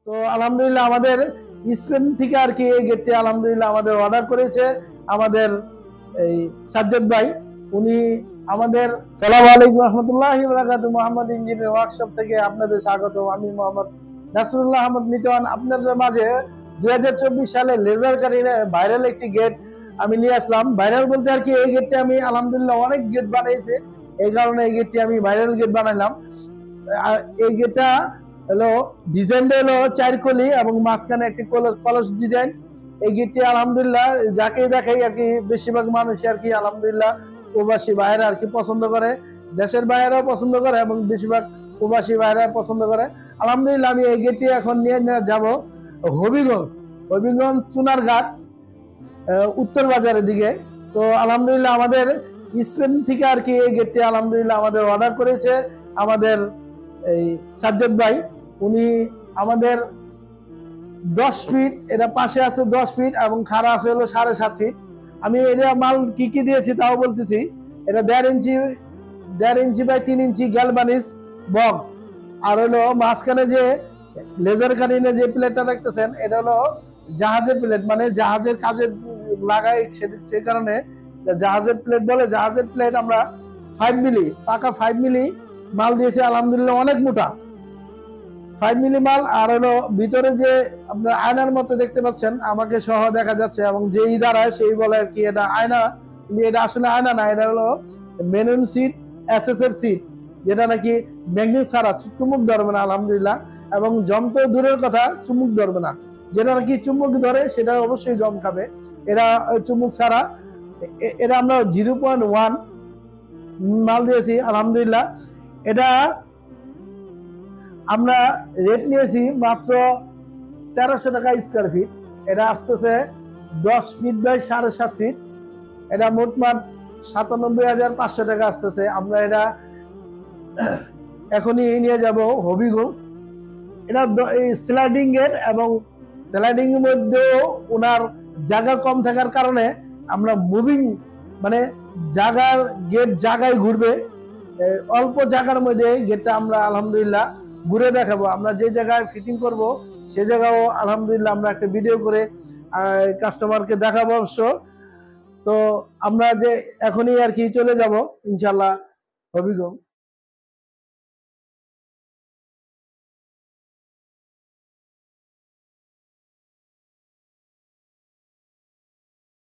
তো আলহামদুলিল্লাহ আমাদের স্পেন থেকে আর কি এই গেটটি আলহামদুলিল্লাহ আমাদের অর্ডার করেছে আমাদের এই সাজ্জাদ ভাই। উনি আমাদের সালাম আলাইকুম রহমতুল্লাহি ওয়া বারাকাতুহু মোহাম্মদ ইঞ্জিনিয়ার ওয়ার্কশপ থেকে আপনাদের স্বাগত। আমি মোহাম্মদ নাসরুল্লাহ আহমদ লিটন আপনাদের মাঝে 2024 সালে লেজার কাটিংয়ের ভাইরাল একটি গেট আমি নিয়ে আসলাম। ভাইরাল বলতে আর কি এই গেটটি আমি আলহামদুলিল্লাহ অনেক গেট বানিয়েছে, এই কারণে এই গেটটি আমি ভাইরাল গেট বানাইলাম। আর এই গেটটা হলো ডিজাইনটা হলো চারকলি এবং মাঝখানে একটি কলস ডিজাইন। এই গেটটি আলহামদুলিল্লাহ যাকে দেখাই আর কি বেশিরভাগ মানুষ আর কি আলহামদুলিল্লাহ প্রবাসী ভাইয়েরা আর কি পছন্দ করে, দেশের ভাইয়েরাও পছন্দ করে এবং বেশিরভাগ প্রবাসী ভাইয়েরা পছন্দ করে। আলহামদুলিল্লাহ আমি এই গেটটি এখন নিয়ে যাব হবিগঞ্জ চুনারঘাট উত্তর বাজারের দিকে। তো আলহামদুলিল্লাহ আমাদের স্পেন থেকে আর কি এই গেটটি আলহামদুলিল্লাহ আমাদের অর্ডার করেছে আমাদের এই সাজ্জাদ ভাই। উনি আমাদের 10 ফিট, এটা পাশে আছে 10 ফিট এবং খাড়া আছে হলো 7.5 ফিট। আমি এটা মাল কি কি দিয়েছি তাও বলতেছি। এটা 1.5 ইঞ্চি বাই 3 ইঞ্চি গ্যালভানিস বক্স, আর হলো মাঝখানে যে লেজার কাটিং যে প্লেটটা দেখতেছেন এটা হলো জাহাজের প্লেট, মানে জাহাজের কাজে লাগাই, সেই কারণে জাহাজের প্লেট বলে। জাহাজের প্লেট আমরা 5 মিলি পাকা 5 মিলি মাল দিয়েছে আলহামদুলিল্লাহ, অনেক মোটা 5 মিলি মাল। আর হলো ভিতরে যে আপনার আয়নার মতো দেখতে পাচ্ছেন, আমাকে সহ দেখা যাচ্ছে এবং যেই দাঁড়ায় সেই বলে আর কি এটা আয়না, কিন্তু এটা আসলে আয়না না, এটা হলো মেনুন সিট, এসএস এর সিট, যেটা নাকি ম্যাগনেট ছাড়া চুম্বক ধরবে না আলহামদুলিল্লাহ, এবং জম তো দূরের কথা চুম্বক ধরবে না, যেটা নাকি চুম্বক ধরে সেটা অবশ্যই জম খাবে। এরা চুম্বক ছাড়া। এটা আমরা 0.1 মাল দিয়েছি আলহামদুলিল্লাহ। এটা আমরা রেট নিয়েছি মাত্র 1300 টাকা স্কোয়ার ফিট। এটা আসতেছে 10 ফিট বাই 7.5 ফিট। এটা মোটমাট 97,500 টাকা আসতেছে। আমরা এটা এখনই নিয়ে যাব হবিগঞ্জ। এটা স্লাইডিং গেট এবং স্লাইডিং এর মধ্যেও ওনার জায়গা কম থাকার কারণে আমরা মুভিং, মানে জায়গার গেট জায়গায় ঘুরবে, অল্প জায়গার মধ্যে গেটটা আমরা আলহামদুলিল্লাহ ঘুরে দেখাবো। আমরা যে জায়গায় ফিটিং করব সে জায়গাও আলহামদুলিল্লাহ আমরা একটা ভিডিও করে কাস্টমারকে দেখাবো অবশ্য। তো আমরা যে এখনই আর কি চলে যাব ইনশাল্লাহ হবিগঞ্জ।